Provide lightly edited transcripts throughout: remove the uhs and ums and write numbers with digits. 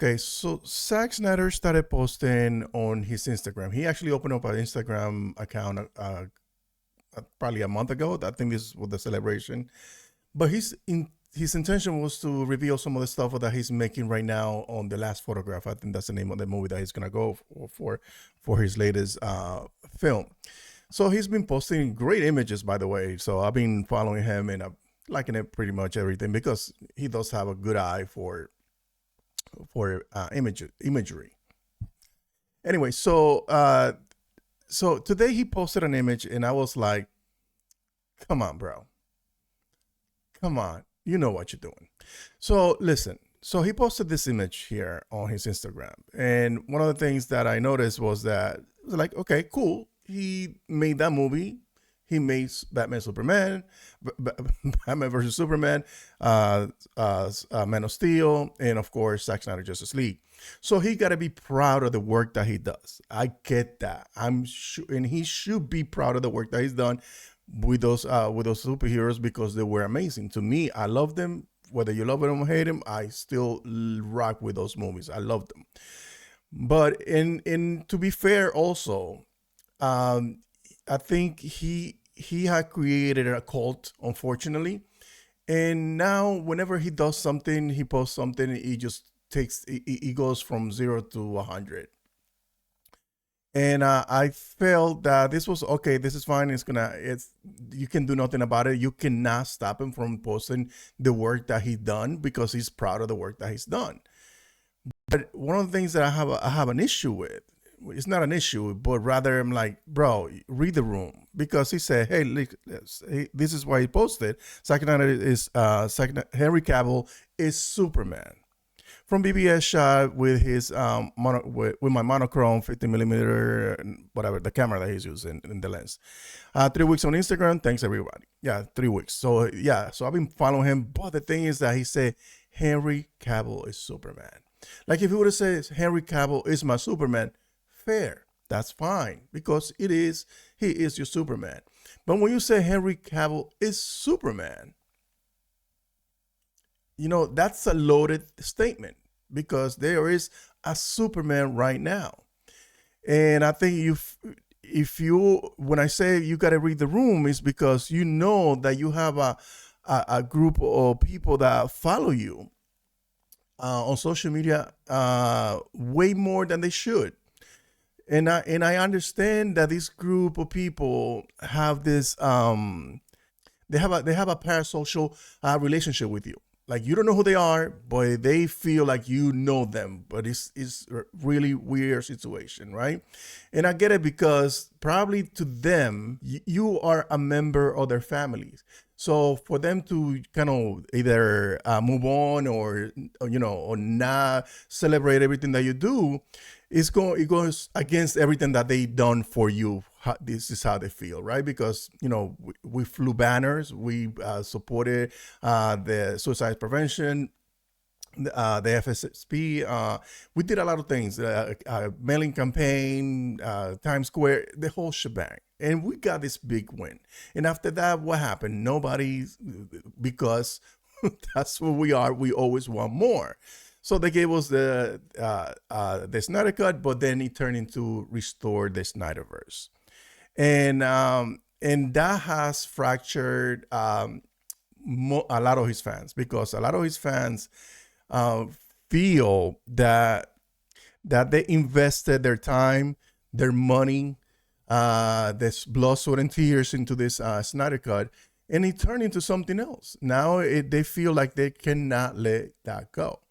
Okay, so Zack Snyder started posting on his Instagram. He actually opened up an Instagram account probably a month ago. I think this was the celebration. But his intention was to reveal some of the stuff that he's making right now on The Last Photograph. I think that's the name of the movie that he's gonna go for his latest film. So he's been posting great images, by the way. So I've been following him and I'm liking it pretty much everything because he does have a good eye for imagery. Anyway, so today he posted an image and I was like, "Come on, bro, come on, you know what you're doing." So listen. So he posted this image here on his Instagram, and one of the things that I noticed was that it was like, okay, cool. He made that movie. He made Batman Superman, Batman versus Superman, Man of Steel, and of course Zack Snyder Justice League. So he got to be proud of the work that he does. I get that. I'm sure, and he should be proud of the work that he's done with those superheroes because they were amazing. To me, I love them. Whether you love them or hate them, I still rock with those movies. I love them. But in to be fair, also, um, I think he had created a cult, unfortunately. And now, whenever he does something, he posts something, he just he goes from 0 to 100. And I felt that this was okay. This is fine. It's you can do nothing about it. You cannot stop him from posting the work that he's done because he's proud of the work that he's done. But one of the things that I have an issue with, it's not an issue, but rather I'm like, bro, read the room because he said, hey, look, this is why he posted. Henry Cavill is Superman from BBS shot with his with my monochrome 50 millimeter whatever the camera that he's using in the lens. 3 weeks on Instagram. Thanks everybody. Yeah, 3 weeks. So yeah, so I've been following him. But the thing is that he said Henry Cavill is Superman. Like if he would have said Henry Cavill is my Superman, fair. That's fine because he is your Superman. But when you say Henry Cavill is Superman, that's a loaded statement because there is a Superman right now. And I think if you when I say you got to read the room is because you know that you have a group of people that follow you on social media way more than they should. And I understand that this group of people have this they have a parasocial relationship with you. Like you don't know who they are, but they feel like you know them. But it's a really weird situation, right? And I get it because probably to them, you are a member of their families. So for them to kind of either move on or not celebrate everything that you do, it goes against everything that they done for you. This is how they feel, right? Because we flew banners, we supported the suicide prevention, the FSP. We did a lot of things, mailing campaign, Times Square, the whole shebang. And we got this big win. And after that, what happened? Nobody, because that's what we are. We always want more. So they gave us the Snyder Cut, but then it turned into restore the Snyderverse. And that has fractured a lot of his fans because a lot of his fans feel that they invested their time, their money, this blood, sweat, and tears into this Snyder Cut, and it turned into something else. Now they feel like they cannot let that go.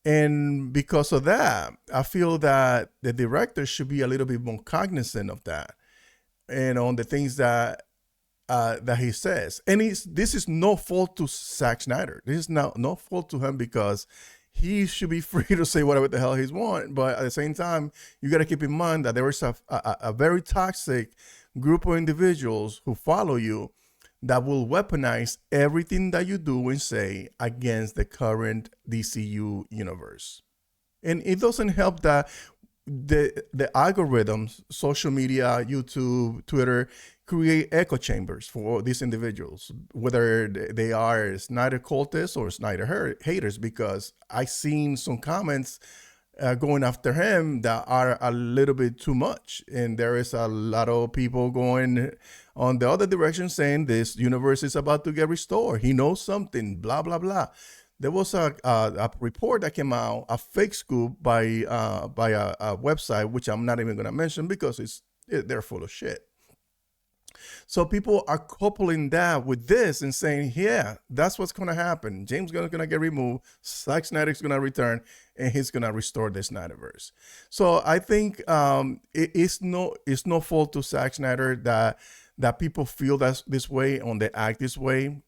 And because of that, I feel that the director should be a little bit more cognizant of that and on the things that he says. And this is no fault to Zack Snyder. This is no fault to him because he should be free to say whatever the hell he's want. But at the same time, you got to keep in mind that there is a very toxic group of individuals who follow you that will weaponize everything that you do and say against the current DCU universe. And it doesn't help that the algorithms, social media, YouTube, Twitter, create echo chambers for these individuals, whether they are Snyder cultists or Snyder haters, because I seen some comments going after him that are a little bit too much. And there is a lot of people going on the other direction saying this universe is about to get restored. He knows something, blah, blah, blah. There was a report that came out, a fake scoop by a website, which I'm not even going to mention because they're full of shit. So people are coupling that with this and saying, yeah, that's what's going to happen. James Gunn is going to get removed. Zack Snyder is going to return, and he's going to restore the Snyderverse. So I think it's no fault to Zack Snyder that people feel this way and they act this way.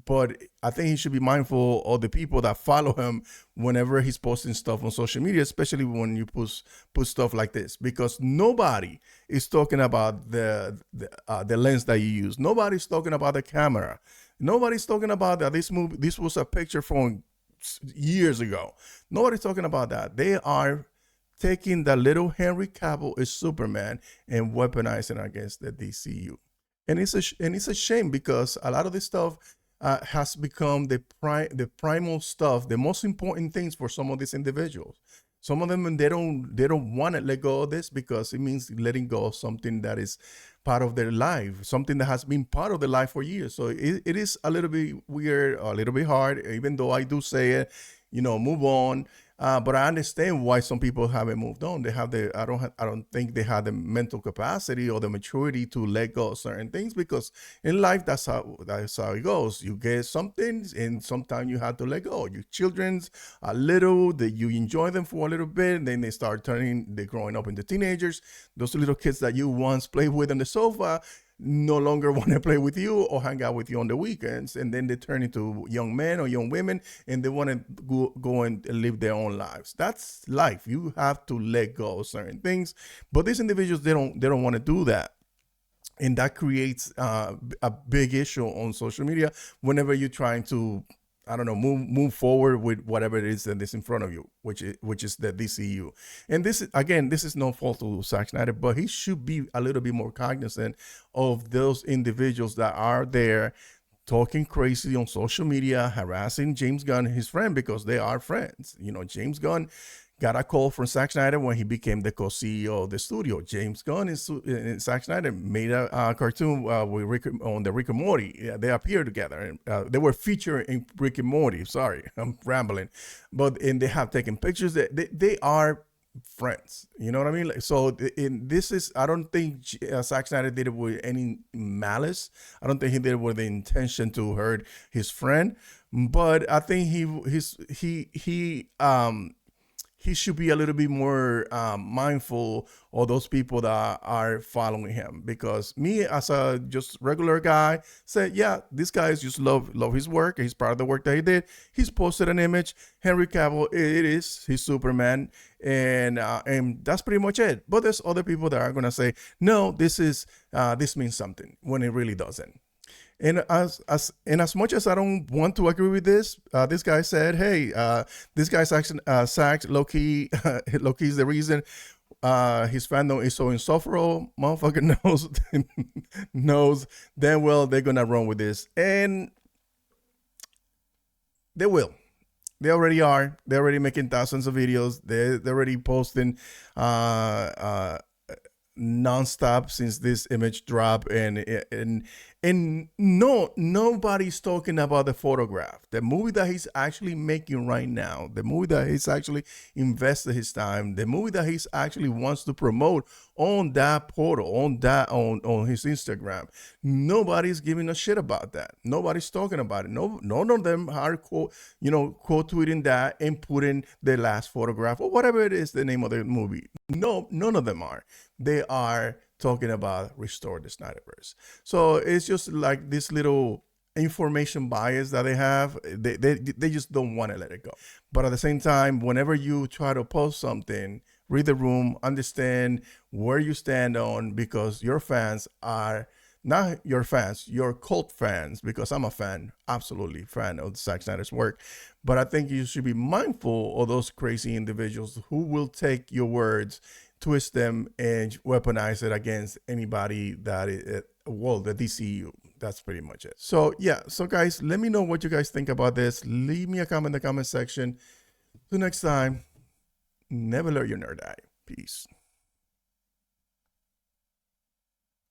But I think he should be mindful of the people that follow him whenever he's posting stuff on social media, especially when you put stuff like this, because nobody is talking about the lens that you use. Nobody's talking about the camera. Nobody's talking about that this was a picture from years ago. Nobody's talking about that. They are taking the little Henry Cavill is Superman and weaponizing it against the DCU. And it's a shame because a lot of this stuff has become the primal stuff, the most important things for some of these individuals. Some of them they don't want to let go of this because it means letting go of something that is part of their life, something that has been part of their life for years. So it is a little bit weird, a little bit hard, even though I do say it, move on. But I understand why some people haven't moved on. They have I don't think they have the mental capacity or the maturity to let go of certain things, because in life that's how it goes. You get something, and sometimes you have to let go. Your children's a little that you enjoy them for a little bit, and then they're growing up into teenagers. Those little kids that you once played with on the sofa no longer want to play with you or hang out with you on the weekends, and then they turn into young men or young women, and they want to go and live their own lives. That's life. You have to let go of certain things, but these individuals, they don't want to do that, and that creates a big issue on social media whenever you're trying to, I don't know, move forward with whatever it is that is in front of you, which is the DCU. And this is no fault to Zack Snyder, but he should be a little bit more cognizant of those individuals that are there talking crazy on social media, harassing James Gunn, his friend, because they are friends. James Gunn got a call from Zack Snyder when he became the co-CEO of the studio. James Gunn and Zack Snyder made a cartoon on the Rick and Morty. Yeah, they appeared together. They were featured in Rick and Morty. Sorry, I'm rambling. And they have taken pictures. They are friends. You know what I mean? I don't think Zack Snyder did it with any malice. I don't think he did it with the intention to hurt his friend. But I think he should be a little bit more mindful of those people that are following him, because me as a just regular guy said, yeah, this guy just love his work. He's proud of the work that he did. He's posted an image. Henry Cavill, he's Superman, and that's pretty much it. But there's other people that are gonna say, no, this means something, when it really doesn't. And as much as I don't want to agree with this guy said, hey, this guy's actually Zack low-key is the reason his fandom is so insufferable. Motherfucker knows damn well they're gonna run with this, and they will. They already are. They're already making thousands of videos. They're already posting nonstop since this image drop, and nobody's talking about the photograph, the movie that he's actually making right now, the movie that he's actually invested his time, the movie that he's actually wants to promote on that portal, on his Instagram. Nobody's giving a shit about that. Nobody's talking about it. None of them are quote tweeting that and putting the last photograph or whatever it is the name of the movie. No, none of them are. They are talking about restore the Snyderverse. So it's just like this little information bias that they have. They just don't want to let it go. But at the same time, whenever you try to post something, read the room, understand where you stand on, because your fans are Not your fans, your cult fans, because I'm a fan, absolutely fan of Zack Snyder's work. But I think you should be mindful of those crazy individuals who will take your words, twist them, and weaponize it against anybody that the DCU. That's pretty much it. So yeah, so guys, let me know what you guys think about this. Leave me a comment in the comment section. Till next time, never let your nerd die. Peace.